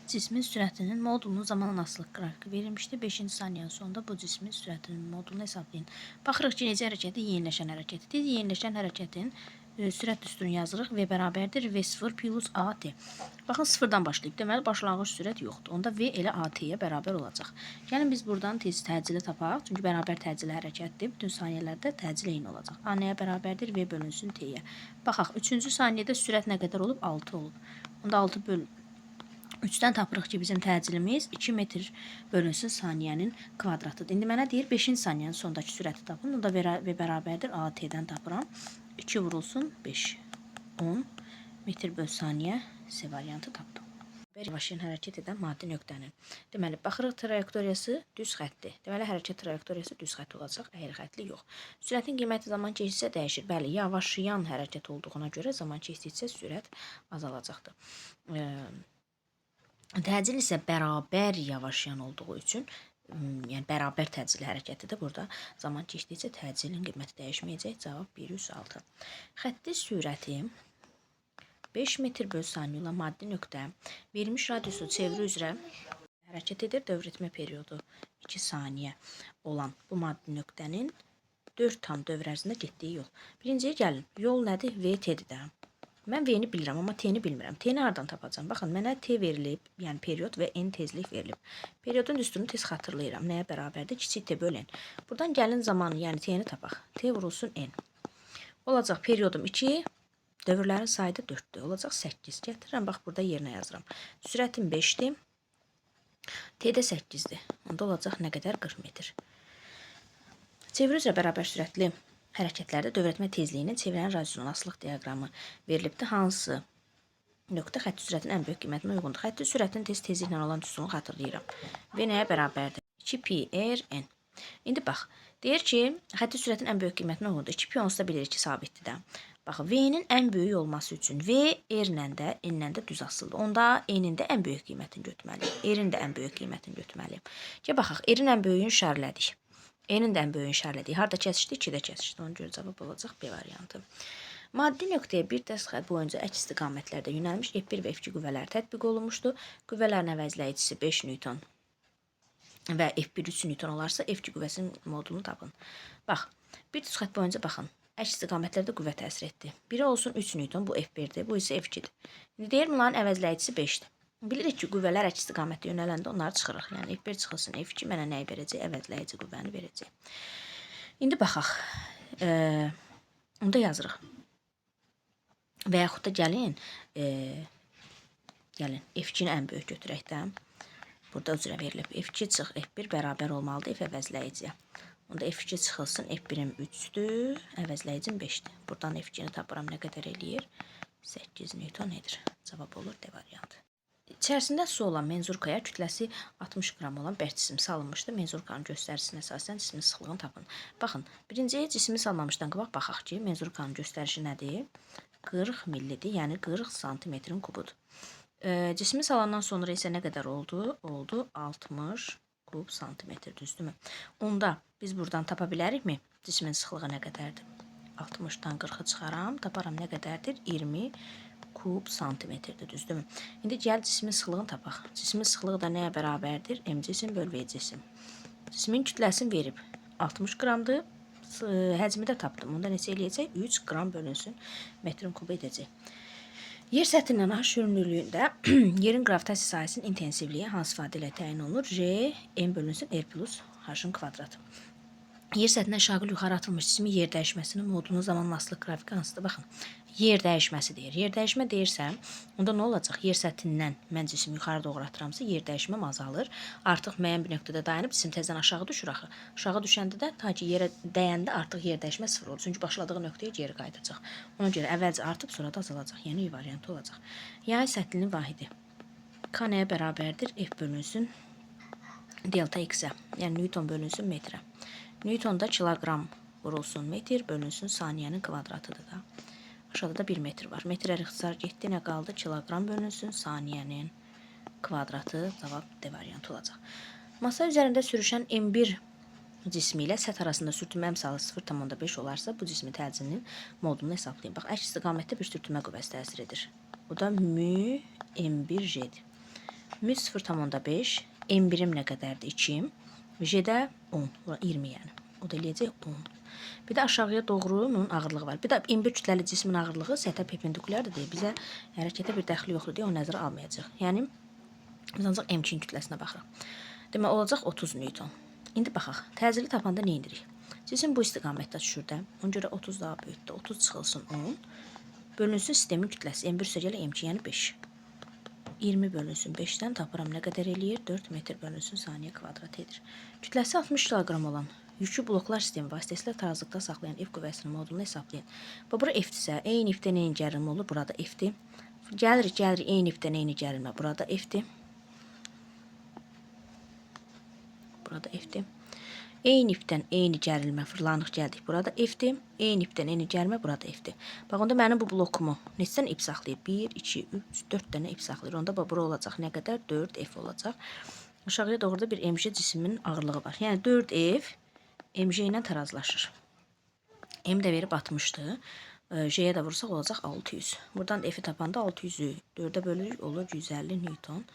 Cismin sürətinin modulunun zamanla asılılıq qrafiki verilmişdir. 5-ci saniyənin sonunda bu cismin sürətinin modulunu hesablayın. Baxırıq ki, necə hərəkəti yeniləşən hərəkətidir. Yeniləşən hərəkətin sürət düsturunu yazırıq. V bərabərdir V0 plus AT. Baxın, sıfırdan başlayıb. Deməli, başlanğıc sürət yoxdur. Onda V elə AT-yə bərabər olacaq. Gəlin biz buradan tez təcili tapaq. Çünki bərabər təcili hərəkətdir. Bütün saniyələrdə təcil eyni olacaq. A nəyə bərabərdir? V bölünsün T-yə. Baxaq, 3-cü saniyədə sürət nə qədər olub? 6 olub. Onda 6 bölün. 3-dən tapırıq ki, bizim təcilimiz 2 metr bölünsün saniyənin kvadratıdır. İndi mənə deyir 5-ci saniyənin sondakı sürəti tapın. Onda V bərabərdir AT-dən tapıram. 2 vurulsun 5. 10 metr böl saniyə C variantı tapdım. Yavaşlayan hərəkət edən maddi nöqtənin. Deməli, baxırıq trayektoriyası düz xəttdir. Deməli, hərəkət trayektoriyası düz xətt olacaq, əyri xəttli yox. Sürətin qiyməti zaman keçdikcə dəyişir. Bəli, yavaşlayan hərəkət olduğuna görə zaman keçdikcə sürət azalacaqdır. Təcil isə bərabər yavaşlayan olduğu üçün, yəni bərabər təcili hərəkətidir. Burada zaman keçdikcə təcilin qiyməti dəyişməyəcək. Cavab 106. Xətti sürəti 5 metr böl saniyə olan maddi nöqtə verilmiş radiusu çeviri üzrə hərəkət edir. Dövr etmə periodu 2 saniyə olan bu maddi nöqtənin 4 tam dövr ərzində getdiyi yol. Birinciyə gəlin. Yol nədir? VT-dir də. Mən V-ni bilirəm, amma T-ni bilmirəm. T-ni hardan tapacağım? Baxın, mənə T verilib, yəni period və N tezlik verilib. Periodun düsturunu tez xatırlayıram. Nəyə bərabərdir? Kiçik T böl N. Buradan gəlin zamanı, yəni T-ni tapaq. T vurulsun N. Olacaq periodum 2, dövrlərin sayı da 4-dür. Olacaq 8. Gətirirəm, bax, burada yerinə yazıram. Sürətim 5-dir. T də 8-dir. Onda olacaq nə qədər? 40 metr. Çeviri üzrə bərabər sürətli hərəkətlərdə dövrətmə tezliyinin çevirən radiusunun asılılıq diaqramı verilibdir. Hansı nöqtə xətti sürətinin ən böyük qiymətinə uyğundur? Xətti sürətinin tezliklə olan düsturunu xatırlayıram. V nəyə bərabərdir? 2πr/n. İndi bax, deyir ki, xətti sürətin ən böyük qiymətinə uyğundur. 2π onsuz da bilirik ki, sabitdir də. Bax, V-nin ən böyük olması üçün V R-lə də, N-lə də düz asılıdır. Onda N-in də ən böyük qiymətini götürməliyim. R-in də ən böyük qiymətini götürməliyim. Ki, baxaq, R-in ən böyüyünü işarələdik. N-in də ən böyüyünü işarələdik. Harda kəsişdi? 2-də kəsişdi. Ona görə cavab olacaq B variantı. Maddi nöqtəyə bir dəst xətt boyunca əks istiqamətlərdə yönəlmiş F1 və F2 qüvvələri tətbiq olunmuşdur. Qüvvələrin əvəzləyicisi 5 Newton və F1 3 Newton olarsa F2 qüvvəsinin modulunu tapın. Bax, bir dəst xətt boyunca baxın. Əks istiqamətlərdə qüvvə təsir etdi. Biri olsun 3 Newton, bu F1-dir, bu isə F2-dir. İndi deyir, bunların əvəzləyicisi 5-dir. Bilirik ki, qüvvələr əks istiqamətdə yönələndə onları çıxırıq. Yəni F1 çıxılsın, F2 mənə nəyi verəcək? Əvəzləyici qüvvəni verəcək. İndi baxaq. Onda yazırıq. Və yaxud da gəlin F2-ni ən böyük götürək də. Burada üzrə verilib. F2 çıx, F1 bərabər olmalıdır F əvəzləyiciyə. Onda F2 çıxılsın, F1-im 3-dür, əvəzləyicim 5-dir. Buradan F2-ni tapıram, nə qədər eləyir? 8 Newton edir. Cavab olur D variantı. İçərisində su olan menzurkaya kütləsi 60 qram olan bərk cisim salınmışdır. Menzurkanın göstərisinə əsasən cismin sıxlığını tapın. Baxın, birinciyə cismi salmamışdan qabaq baxaq ki, menzurkanın göstərişi nədir? 40 millidir, yəni 40 santimetrin kubudur. Cismi salandan sonra isə nə qədər oldu? Oldu 60 kub santimetr, düzdürmü? Onda biz buradan tapa bilərikmi? Cismin sıxlığı nə qədərdir? 60-dan 40-ı çıxaram, taparam nə qədərdir? 20 kub santimetrdir, düzdürmü? İndi gəl cismin sıxlığını tapaq. Cismin sıxlığı da nəyə bərabərdir? M cisim böl V cisim. Cismin kütləsini verib 60 qramdır. Həcmi də tapdım. Onda neçə eləyəcək? 3 qram bölünsün metrin kubu edəcək. Yer səthindən H yönlülüyündə yerin qravitasiya sahəsinin intensivliyi hansı ifadə ilə təyin olunur? J, M bölünsün R plus H-ın kvadratı. Yer səthindən aşağı yuxarı atılmış cismin yer dəyişməsinin modulunun zamanla asılılıq qrafiki hansıdır? Baxın, yer dəyişməsi deyir. Yer dəyişmə deyirsə, onda nə olacaq? Yer səthindən mən cismi yuxarı doğru atıramsa, yer dəyişməm azalır. Artıq müəyyən bir nöqtədə dayanıb cisim təzədən aşağı düşür axı. Aşağı düşəndə də ta ki yerə dəyəndə artıq yer dəyişmə sıfır olur. Çünki başladığı nöqtəyə geri qayıdacaq. Ona görə əvvəlcə artıb, sonra da azalacaq. Yəni Y variantı olacaq. Yay səthinin vahidi K nəyə bərabərdir? F bölünsün delta X-ə. Yəni Newton bölünsün metrə. Newtonda kiloqram vurulsun metr bölünsün saniyənin kvadratıdır da. Aşağıda da 1 metr var. Metrə ixtisar getdi, nə qaldı? Kiloqram bölünsün saniyənin kvadratı. Cavab D variantı olacaq. Masa üzərində sürüşən M1 cismi ilə səth arasında sürtünmə əmsalı 0,5 olarsa, bu cismin təcilinin modulunu hesablayın. Bax, əks istiqamətdə bir sürtünmə qüvvəsi təsir edir. O da μ M1J-dir. Mü 0,5. M birim nə qədərdir? 2. J'də 10. 20 yəni. O da eləyəcək 10. Bir də aşağıya doğru bunun ağırlığı var. Bir də M1 kütləli cismin ağırlığı səthə perpendikulярdır deyə bizə hərəkətə bir dəxli yoxdur deyə o nəzərə almayacaq. Yəni biz ancaq M2-in kütləsinə baxırıq. Demək olacaq 30 Newton. İndi baxaq. Təcili tapanda nə edirik? Cisim bu istiqamətdə düşür də. Ona görə 30 daha böyükdür. 30 çıxılsın 10. Bölünsün sistemin kütləsi. M1 üstəgələ M2 yəni 5. 20 bölünsün 5-dən tapıram nə qədər eləyir? 4 metr bölünsün saniyə kvadrat edir. Kütləsi 60 kiloqram olan yükü bloklar sistemi vasitəsilə tarazlıqda saxlayan F qüvvəsinin modulunu hesablayın. Bu bura F-dirsə, eyni F-dən eyni gərilmə olur. Burada F-dir. Gəlirik, eyni F-dən eyni gərilmə. Burada F-dir. Burada F-dir. Eyni F-dən eyni gərilmə fırlanıq gəldik. Burada F-dir. Eyni F-dən eyni gərilmə burada F-dir. Bax, onda mənim bu blokumu neçədən F saxlayır? 1, 2, 3, 4 dənə F saxlayır. Onda bura olacaq nə qədər? 4F olacaq. Aşağıya doğru da bir MJ cisminin ağırlığı var. Yəni 4F MJ ilə tarazlaşır. M də verib 60'dır. J'yə də vursaq olacaq 600. Buradan F'i tapanda 600'ü 4'ə bölürük, olur 150 Newton.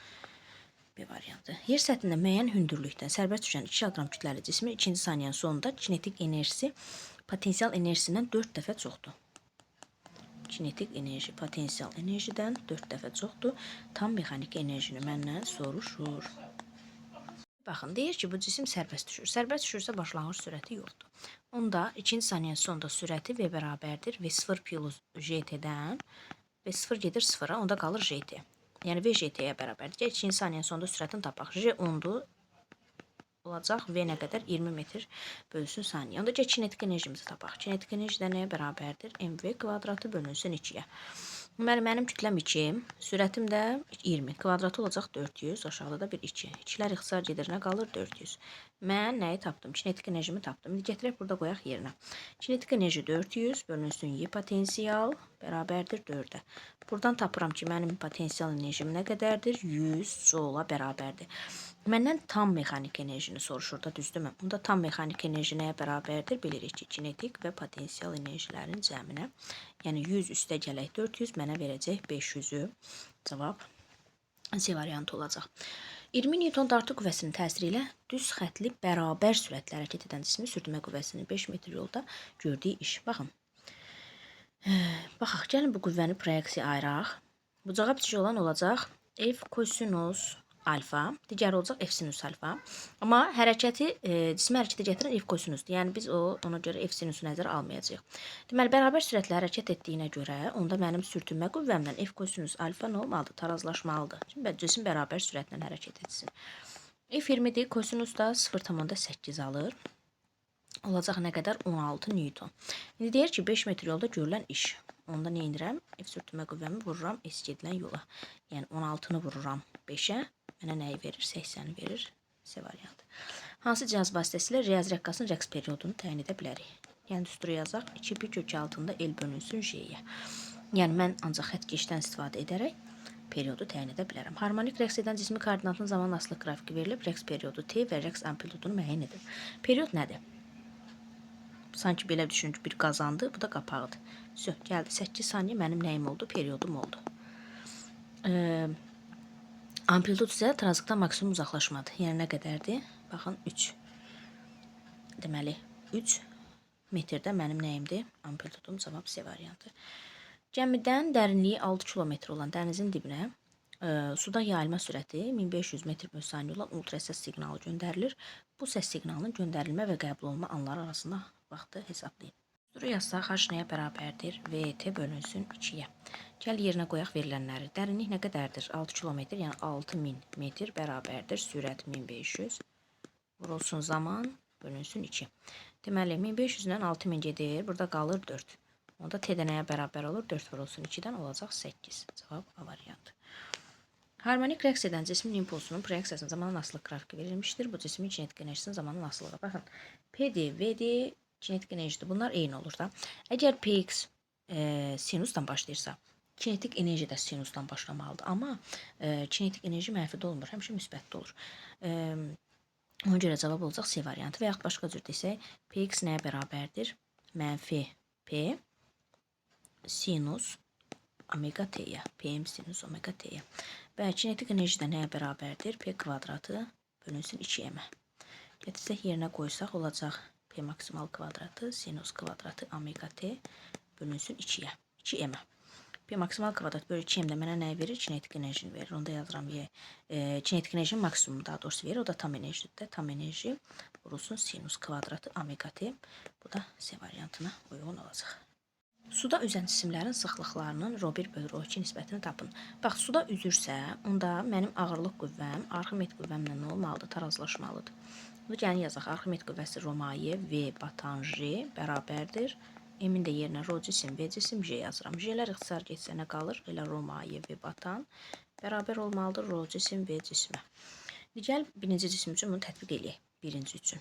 Bir variantı. Yer səthində müəyyən hündürlükdən sərbəst düşən 2 kiloqram kütləli cismin 2-ci saniyənin sonunda kinetik enerjisi potensial enerjisindən 4 dəfə çoxdur. Kinetik enerji potensial enerjidən 4 dəfə çoxdur. Tam mexaniki enerjini məndən soruşur. Baxın, deyir ki, bu cisim sərbəst düşür. Sərbəst düşürsə başlanğıc sürəti yoxdur. Onda 2-ci saniyənin sonunda sürəti V bərabərdir. V0 plus JT-dən. V0 gedir 0-a, onda qalır JT. Yəni V JT-yə bərabərdir. 2-ci saniyənin sonunda sürətini tapaq. J 10-dur. Olacaq V nə qədər? 20 metr bölünsün saniyə. Onda kinetik enerjimizi tapaq. Kinetik enerji də nəyə bərabərdir? MV kvadratı bölünsün 2-yə. Mənim kütləm 2, sürətim də 20. Kvadratı olacaq 400, aşağıda da bir 2. 2'lər ixtisar gedir, nə qalır? 400. Mən nəyi tapdım? Kinetik enerjimi tapdım. İndi gətirək burada qoyaq yerinə. Kinetik enerji 400 bölünsün Y potensial bərabərdir 4'ə. Buradan tapıram ki, mənim potensial enerjim nə qədərdir? 100 Joule'a bərabərdir. Məndən tam mexanik enerjini soruşur da, düzdürmü? Bunda tam mexanik enerji nəyə bərabərdir? Bilirik ki, kinetik və potensial enerjilərin cəminə. Yəni 100 üstə gələk 400 mənə verəcək 500'ü. Cavab C variantı olacaq. 20 Newton dartı qüvvəsinin təsiri ilə düz xətli bərabər sürətlə hərəkət edən cismi sürtünmə qüvvəsinin 5 metr yolda gördüyü iş. Baxın. Baxaq, gəlin bu qüvvəni proyeksiya ayıraq. Bucağa bitişik olan olacaq F kosinus alfa, digəri olacaq F sinus alfa. Amma hərəkəti, cismi hərəkətə gətirən F kosinusdur. Yəni biz ona görə F sinusu nəzərə almayacağıq. Deməli, bərabər sürətlə hərəkət etdiyinə görə, onda mənim sürtünmə qüvvəmdən F kosinus alfa nə olmalıdır? Tarazlaşmalıdır. Şimdi cisim bərabər sürətlə hərəkət etsin. F 20'dir, kosinus da 0,8 alır. Olacaq nə qədər? 16 Newton. İndi deyir ki, 5 metr yolda görülən iş. Onda nə edirəm? F sürtünmə qüvvəmi vururam S gedilən yola. Yəni 16'nı vururam 5'ə. Mənə nəyi verir? 80'i verir. C variantı. Hansı cihaz vasitəsilə riyazi rəqqasının rəqs periodunu təyin edə bilərik? Yəni düsturu yazaq. 2 pi kök altında L bölünsün J'yə. Yəni mən ancaq xəttkeşdən istifadə edərək periodu təyin edə bilərəm. Harmonik rəqs edən cismi koordinatının zaman asılı qrafiki verilib, rəqs periodu T və rəqs amplitudunu müəyyən edir. Period nədir? Sanki belə düşünün ki, bir qazandı, bu da qapağıdır. Gəldi 8 saniyə mənim nəyim oldu? Periodum oldu. Amplitud isə tarazlıqdan maksimum uzaqlaşmadır. Yəni nə qədərdir? Baxın 3. Deməli 3 metrdə mənim nəyimdir? Amplitudum, cavab C variantı. Gəmidən dərinliyi 6 kilometr olan dənizin dibinə suda yayılma sürəti 1500 metr bölü saniyə olan ultrasəs siqnalı göndərilir. Bu səs siqnalının göndərilmə və qəbul olunma anları arasında vaxtı hesablayın. Düsturu yazsaq H nəyə bərabərdir? VT bölünsün 2'yə. Gəl yerinə qoyaq verilənləri. Dərinlik nə qədərdir? 6 kilometr, yəni 6000 metr bərabərdir. Sürət 1500. Vurulsun zaman bölünsün 2. Deməli 1500-dən 6000 gedir. Burada qalır 4. Onda T də nəyə bərabər olur? 4 vurulsun 2-dən olacaq 8. Cavab A variantı. Harmonik rəqs edən cismin impulsunun proyeksiyasının zamanın asılı qrafiki verilmişdir. Bu cismin kinetik enerjisinin zamanın asılığı. Baxın, PD, VD kinetik enerjidir. Bunlar eyni olur da. Əgər Px sinusdan başlayırsa, kinetik enerji də sinusdan başlamalıdır. Amma kinetik enerji mənfidə olmur, həmişə müsbətdə olur. Ona görə cavab olacaq C variantı. Və yaxud başqa cür desək, Px nəyə bərabərdir? Mənfi P sinus omega T'yə. Pm sinus omega T'yə. Və kinetik enerji də nəyə bərabərdir? P kvadratı bölünsün 2m. Gətirsək yerinə qoysaq olacaq P maksimal kvadratı sinus kvadratı omega t bölünsün 2-yə. 2m. P maksimal kvadrat bölü 2m də mənə nəyi verir? Kinetik enerjini verir. Onda yazıram y. Kinetik enerjinin maksimumu daha doğrusu verir. O da tam enerjidir. Tam enerji vurulsun sinus kvadratı omega t. Bu da C variantına uyğun olacaq. Suda üzən cisimlərin sıxlıqlarının ρ1 bölü ρ2 nisbətini tapın. Bax, suda üzürsə, onda mənim ağırlıq qüvvəm Arximed qüvvəmlə nə olmalıdır? Tarazlaşmalıdır. Bunu gəlin yazaq. Arximed qüvvəsi ρ V batan J bərabərdir. M-in də yerinə ρ cisim, V cisim, J yazıram. J-lər ixtisar getsə nə qalır? Elə ρ V batan bərabər olmalıdır ρ cisim, V cisimə. Gəl birinci cisim üçün bunu tətbiq eləyək. Birinci üçün.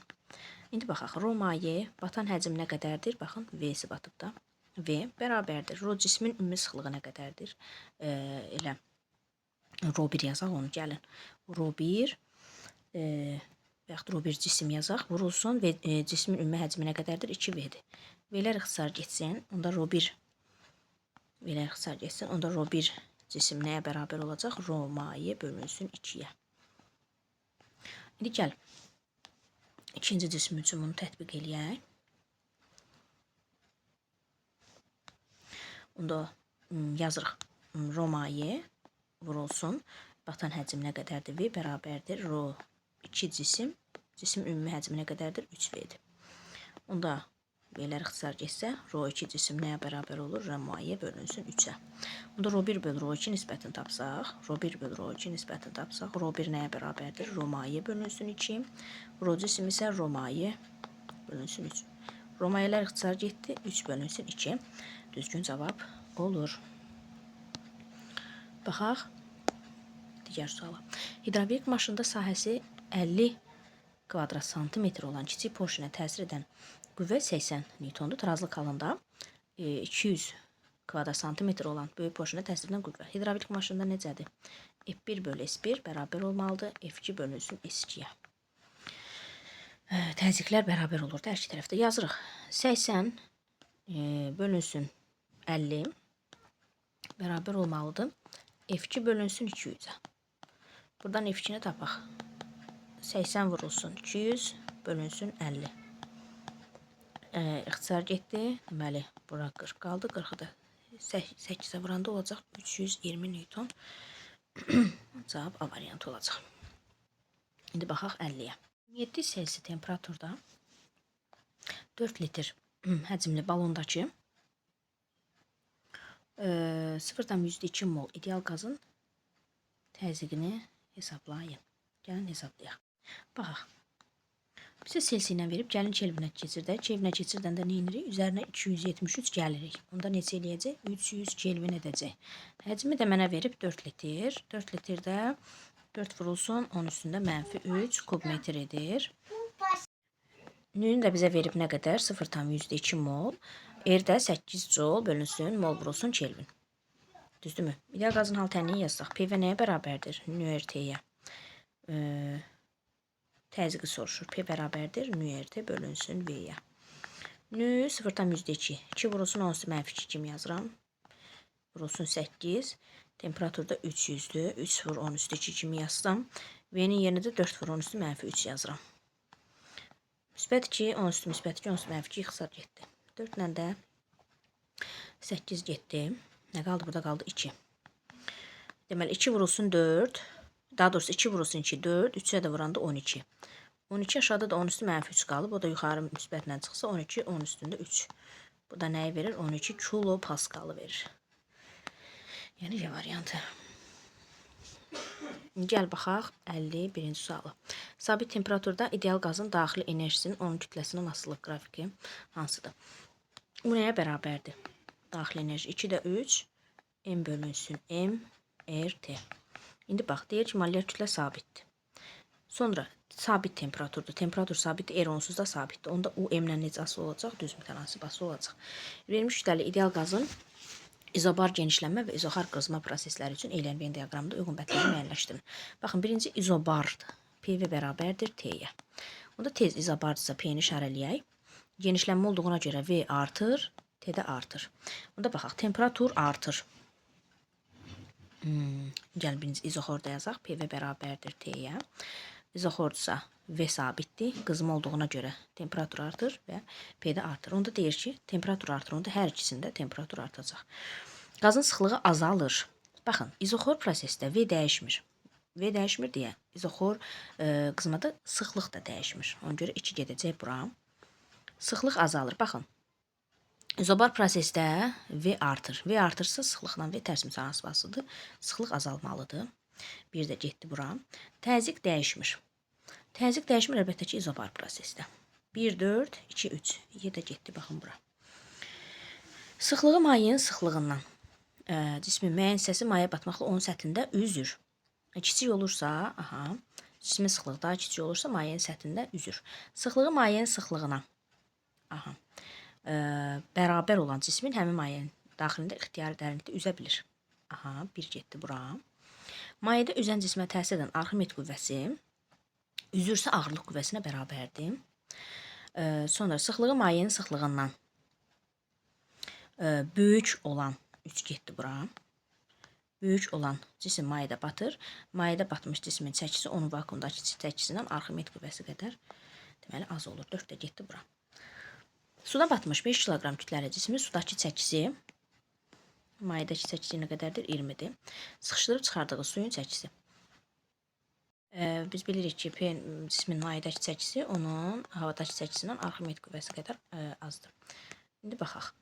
İndi baxaq. ρ batan həcm nə qədərdir? Baxın, V-si batıb da. V bərabərdir. Rho cismin ümumi sıxlığı nə qədərdir? Elə ρ1 yazaq onu, gəlin. ρ1 və yaxud ρ1 cisim yazaq, vurulsun və cismin ümumi həcmi nə qədərdir? 2V-dir. V-lər ixtisar getsin, onda ρ1 V-lər ixtisar getsin, onda ρ1 cisim nəyə bərabər olacaq? ρ bölünsün 2-yə. İndi gəl, ikinci cisim üçün bunu tətbiq eləyək. Onda yazırıq ρ vurulsun. Batan həcm nə qədərdir? V bərabərdir. ρ2 cisim. Cisim ümumi həcmi nə qədərdir? 3V'dir. Onda V-lər ixtisar getsə, ρ2 cisim nəyə bərabər olur? ρ bölünsün 3-ə. Onda ρ1 bölü ρ2 nisbətini tapsaq, ρ1 bölü ρ2 nisbətini tapsaq, ρ1 nəyə bərabərdir? ρ bölünsün 2. ρ cisim isə ρ bölünsün 3. ρ-lər ixtisar getdi, 3 bölünsün 2. Düzgün cavab olur. Baxaq digər suala. Hidrolik maşında sahəsi 50 kvadrat santimetr olan kiçik porşinə təsir edən qüvvə 80 Newtondur. Tarazlıq halında 200 kvadrat santimetr olan böyük porşinə təsir edən qüvvə. Hidrolik maşında necədir? F1 bölü S1 bərabər olmalıdır. F2 bölünsün S2-yə. Təzyiqlər bərabər olur da hər iki tərəfdə. Yazırıq. 80 bölünsün 50 bərabər olmalıdır. F2 bölünsün 200-ə. Buradan F2-ni tapaq. 80 vurulsun 200 bölünsün 50. İxtisar getdi. Deməli, bura 40 qaldı. 40-ı da 8-ə vuranda olacaq 320 Newton. Cavab A variantı olacaq. İndi baxaq 50-yə. 7 Selsi temperaturda 4 litr həcmli balondakı 0,2 mol ideal qazın təzyiqini hesablayın. Gəlin hesablayaq. Baxaq. Bizə Selsi ilə verib, gəlin Kelvinə keçirdək. Kelvinə keçirdəndə nə edirik? Üzərinə 273 gəlirik. Onda neçə eləyəcək? 300 Kelvin edəcək. Həcmi də mənə verib 4 litr. 4 litrdə 4 vurulsun, 10 üstündə mənfi 3 kubmetr edir. Nünü də bizə verib nə qədər? 0,2 mol. Erdə 8 joule bölünsün, mol vurulsun Kelvin. Düzdürmü? İdeal qazın hal tənliyi yazsaq. PV nəyə bərabərdir? Nü-RT-yə. Təzyiqi soruşur. P bərabərdir. Nü-RT bölünsün V-yə. Nü 0,2. 2 vurulsun 10 üstü mənfi 2 kimi yazıram. Vurulsun 8. Temperaturda 300'dür. 3 vur 10 üstü 2 kimi yazsam. V-nin yerinə də 4 vur 10 üstü mənfi 3 yazıram. Müsbət 2, 10 üstü müsbət 2, 10 üstü mənfi 2 ixtisar getdi. 4 ilə də 8 getdi. Nə qaldı? Burada qaldı 2. Deməli 2 vurulsun 4. Daha doğrusu 2 vurulsun 2, 4. 3'ə də vuranda 12. 12 aşağıda da 10 üstü mənfi 3 qalıb. O da yuxarı müsbətlə çıxsa 12, 10 üstündə 3. Bu da nəyi verir? 12 kilopaskalı verir. Yəni C variantı. Gəl baxaq 51-ci sualı. Sabit temperaturda ideal qazın daxili enerjisinin onun kütləsinin asılılıq qrafiki hansıdır? Bu nəyə bərabərdir? Daxili enerji 2-də 3 M bölünsün M RT. İndi bax, deyir ki, molyar kütlə sabitdir. Sonra sabit temperaturda. Temperatur sabit, R onsuz da sabitdir. Onda U M-lə necə asılı olacaq? Düz mütənasib asılı olacaq. Verilmiş kütləli ideal qazın izobar genişlənmə və izoxar qızma prosesləri üçün eylən Venn diaqramında uyğun bətləri müəyyənləşdirin. Baxın, birinci izobardır. PV bərabərdir T-yə. Onda tez izobardırsa P-ni işarələyək. Genişlənmə olduğuna görə V artır, T də artır. Onda baxaq, temperatur artır. Gəlin birinci izoxorda yazaq. PV bərabərdir T-yə. İzoxordsa V sabitdir. Qızım olduğuna görə temperatur artır və P də artır. Onda deyir ki, temperatur artır. Onda hər ikisində temperatur artacaq. Qazın sıxlığı azalır. Baxın, izoxor prosesdə V dəyişmir. V dəyişmir deyə izoxor qızmada sıxlıq da dəyişmir. Ona görə 2 gedəcək bura. Sıxlıq azalır. Baxın. İzobar prosesdə V artır. V artırsa sıxlıqla V tərs müsahasbasıdır. Sıxlıq azalmalıdır. Bir də getdi bura. Təzyiq dəyişmir. Təzyiq dəyişmir əlbəttə ki, izobar prosesdə. 1, 4, 2, 3. 7 getdi, baxın bura. Sıxlığı mayenin sıxlığından. Cismin müəyyən hissəsi maye batmaqla onun səthində üzür. Kiçik olursa, cismin sıxlığı daha kiçik olursa mayenin səthində üzür. Sıxlığı mayenin sıxlığına bərabər olan cismin həmin mayenin daxilində ixtiyari dərinlikdə üzə bilir. Bir getdi bura. Mayedə üzən cismə təsir edən Arximed qüvvəsi üzürsə ağırlıq qüvvəsinə bərabərdir. Sonra sıxlığı mayenin sıxlığından böyük olan 3 getdi bura. Böyük olan cisim mayedə batır. Mayedə batmış cismin çəkisi onun vakuumdakı çəkisindən Arximed qüvvəsi qədər deməli az olur. 4 də getdi bura. Suda batmış 5 kiloqram kütləli cismin sudakı çəkisi mayedəki çəkisi nə qədərdir? 20-dir. Sıxışdırıb çıxardığı suyun çəkisi. Biz bilirik ki, cismin mayedəki çəkisi onun havadakı çəkisindən Arximed qüvvəsi qədər azdır. İndi baxaq.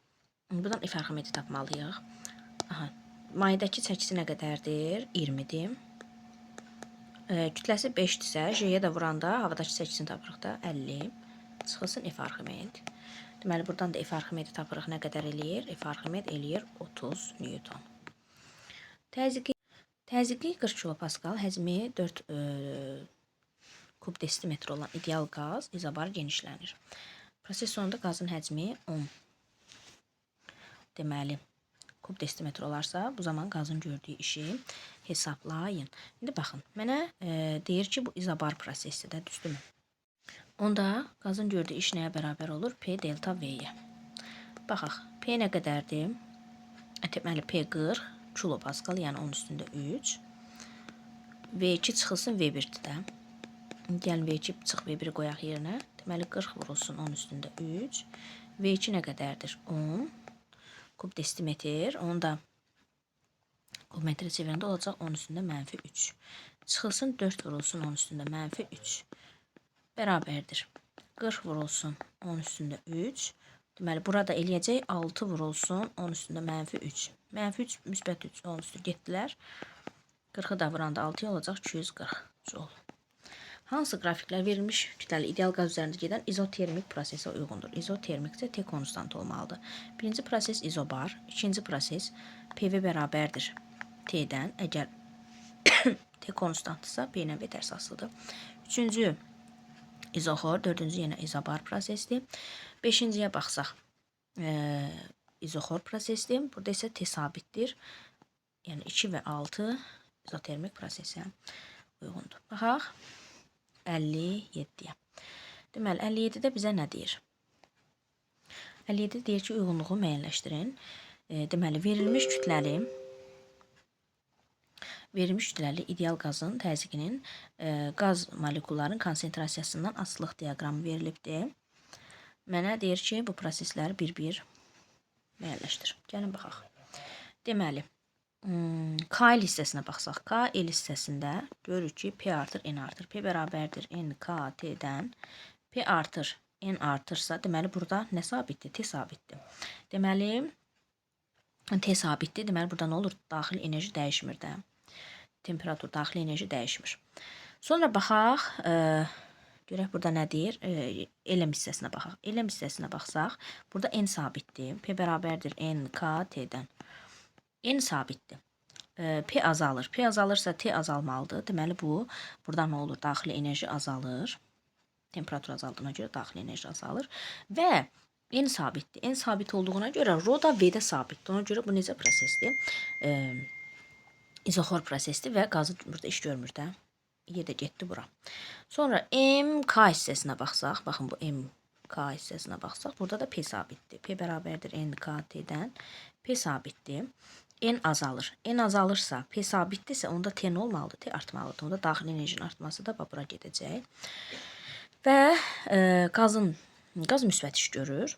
Buradan F Arximedi tapmalıyıq. Mayedəki çəkisi nə qədərdir? 20-dir. Kütləsi 5-dirsə, J-yə də vuranda havadakı çəkisini tapırıq da 50. Çıxılsın F Arximed. Deməli, buradan da F Arximedi tapırıq nə qədər eləyir? F Arximed eləyir 30 Newton. Təzyiqi 40 kilopascal, həzmi 4 kub desimetr olan ideal qaz izobar genişlənir. Proses sonunda qazın həcmi 10 deməli kub desimetr olarsa, bu zaman qazın gördüyü işi hesablayın. İndi baxın, mənə deyir ki, bu izobar prosesidir, düzdürmü? Onda qazın gördüyü iş nəyə bərabər olur? P delta V-yə. Baxaq, P nə qədərdir? Deməli, P 40 kilopascal, yəni 10 üstündə 3. V2 çıxılsın V1-dir də. Gəlin V2 çıx V1-i qoyaq yerinə. Deməli, 40 vurulsun 10 üstündə 3. V2 nə qədərdir? 10 kub desimetr. Onu da kub metrə çevirəndə olacaq 10 üstündə mənfi 3. Çıxılsın 4 vurulsun 10 üstündə mənfi 3. Bərabərdir. 40 vurulsun 10 üstündə 3. Deməli, burada eləyəcək 6 vurulsun 10 üstündə mənfi 3. Mənfi 3, müsbət 3 10 üstü getdilər. 40-ı da vuranda 6 olacaq 240 joule. Hansı qrafiklər verilmiş kütləli ideal qaz üzərində gedən izotermik prosesə uyğundur? İzotermik isə T konstant olmalıdır. Birinci proses izobar, ikinci proses PV bərabərdir T-dən. Əgər T konstantdırsa, P ilə V tərs asılıdır. Üçüncü izoxor, dördüncü yenə izobar prosesdir. Beşinciyə baxsaq, izoxor prosesdir. Burada isə T sabitdir. Yəni 2 və 6 izotermik prosesə uyğundur. Baxaq, 57-yə. Deməli, 57-də bizə nə deyir? 57 deyir ki, uyğunluğu müəyyənləşdirin. Deməli, verilmiş kütləli ideal qazın təzyiqinin qaz molekulların konsentrasiyasından asılılıq diaqramı verilibdir. Mənə deyir ki, bu prosesləri bir-bir müəyyənləşdir. Gəlin, baxaq. Deməli, K il hissəsinə baxsaq. K il hissəsində görürük ki, P artır, N artır. P bərabərdir N, K, T-dən. P artır, N artırsa, deməli, burada nə sabitdir? T sabitdir. Deməli, T sabitdir. Deməli, burada nə olur? Daxili enerji dəyişmir də. Temperatur, daxili enerji dəyişmir. Sonra baxaq, görək burada nə deyir? Elm hissəsinə baxaq. Elm hissəsinə baxsaq, burada N sabitdir. P bərabərdir N, K, T-dən. N sabitdir. P azalır. P azalırsa T azalmalıdır. Deməli, burada nə olur? Daxili enerji azalır. Temperatur azaldığına görə daxili enerji azalır. Və N sabitdir. N sabit olduğuna görə Rho da V-də sabitdir. Ona görə bu necə prosesdir? İzoxor prosesdir və qazı burada iş görmür də. Yerdə getdi bura. Sonra MK hissəsinə baxsaq, baxın bu MK hissəsinə baxsaq, burada da P sabitdir. P bərabərdir NK T-dən. P sabitdir. N azalır. N azalırsa, P sabitdirsə, onda T nə olmalıdır? T artmalıdır. Onda daxili enerjinin artması da bura gedəcək. Və qaz müsbət iş görür.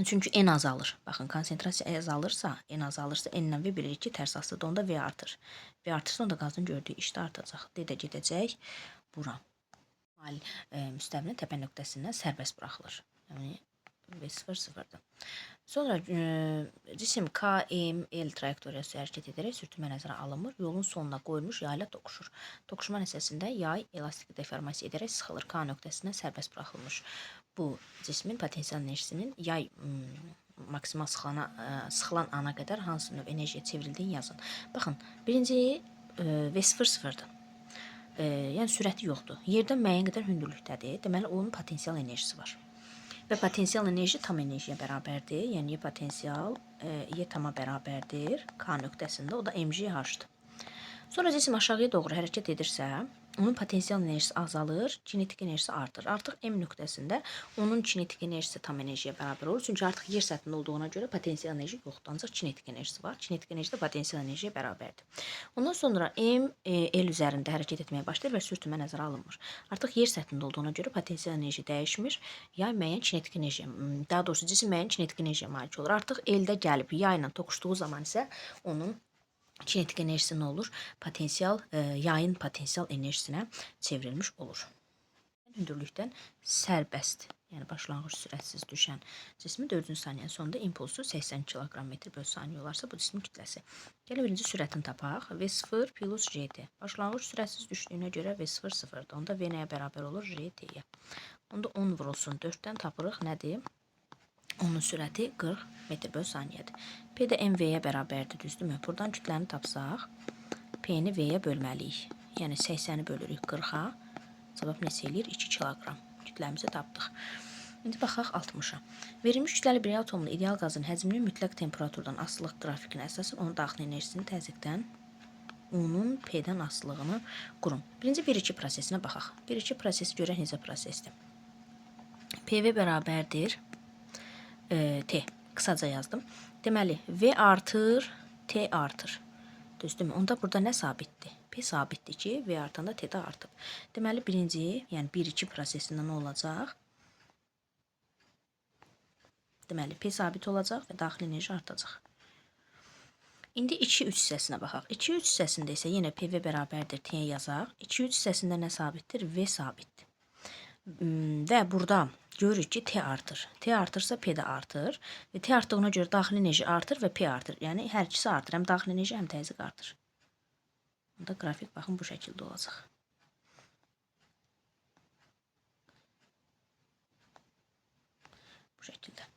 Çünki N azalır. Baxın, konsentrasiya azalırsa, N-lə V bilirik ki, tərs asılıdır. Onda V artır. V artırsa, onda qazın gördüyü iş də artacaq. D də gedəcək bura. Müstəvinin təpə nöqtəsindən sərbəst buraxılır. Yəni, V0 0-dır. Sonra cisim K, M, L trayektoriyası hərəkət edərək sürtünmə nəzərə alınmır. Yolun sonuna qoyulmuş yay ilə toqquşur. Toqquşma nəticəsində yay elastik deformasiya edərək sıxılır. K nöqtəsindən sərbəst buraxılmış. Bu cismin potensial enerjisinin yay maksimal sıxılan ana qədər hansı növ enerjiyə çevrildiyini yazın. Baxın, birinci V0 0-dır. Yəni sürəti yoxdur. Yerdən müəyyən qədər hündürlükdədir. Deməli, onun potensial enerjisi var. Və potensial enerji tam enerjiyə bərabərdir. Yəni, potensial Y tama bərabərdir. K nöqtəsində, o da mgh-dır. Sonra cisim aşağıya doğru hərəkət edirsə, onun potensial enerjisi azalır, kinetik enerjisi artır. Artıq M nöqtəsində onun kinetik enerjisi tam enerjiyə bərabər olur. Çünki artıq yer səthində olduğuna görə potensial enerji yoxdur, ancaq kinetik enerjisi var. Kinetik enerji də potensial enerjiyə bərabərdir. Ondan sonra M L üzərində hərəkət etməyə başlayır və sürtünmə nəzərə alınmır. Artıq yer səthində olduğuna görə potensial enerji dəyişmir. Yay müəyyən kinetik enerjiyə, daha doğrusu cisim müəyyən kinetik enerjiyə malik olur. Artıq L-də gəlib yay ilə toqquşduğu zaman isə onun kinetik enerjisi nə olur? Yayın potensial enerjisinə çevrilmiş olur. Hündürlükdən sərbəst, yəni başlanğıc sürətsiz düşən cismi 4-cü saniyənin sonunda impulsu 80 km/saniyə olarsa bu cismin kütləsi. Gəlin birinci sürətini tapaq. V0 plus JT. Başlanğıc sürətsiz düşdüyünə görə V0 0-dır. Onda V nəyə bərabər olur? JT-yə. Onda 10 vurulsun 4-dən tapırıq nədir? Onun sürəti 40 m/saniyədir. P də MV-yə bərabərdir, düzdürmü? Buradan kütləni tapsaq, P-ni V-yə bölməliyik. Yəni 80-i bölürük 40-a. Cavab neçə eləyir? 2 kiloqram. Kütləmizi tapdıq. İndi baxaq 60-a. Verilmiş kütləli bir atomlu ideal qazın həcminin mütləq temperaturdan asılılıq qrafikinə əsasən onun daxili enerjisini təzyiqdən, onun P-dən asılılığını qurun. Birinci 1-2 prosesinə baxaq. 1-2 prosesi görək necə prosesdir. PV bərabərdir T. Qısaca yazdım. Deməli, V artır, T artır. Düzdürmü? Onda burada nə sabitdir? P sabitdir ki, V artanda T də artıb. Deməli, birinci, yəni 1-2 prosesində nə olacaq? Deməli, P sabit olacaq və daxili enerji artacaq. İndi 2-3 hissəsinə baxaq. 2-3 hissəsində isə yenə PV bərabərdir T yazaq. 2-3 hissəsində nə sabitdir? V sabitdir. Və burada görürük ki, T artır. T artırsa P də artır. Və T artdığına görə daxili enerji artır və P artır. Yəni, hər ikisi artır. Həm daxili enerji, həm təzyiq artır. Burada qrafik, baxın, bu şəkildə olacaq. Bu şəkildə.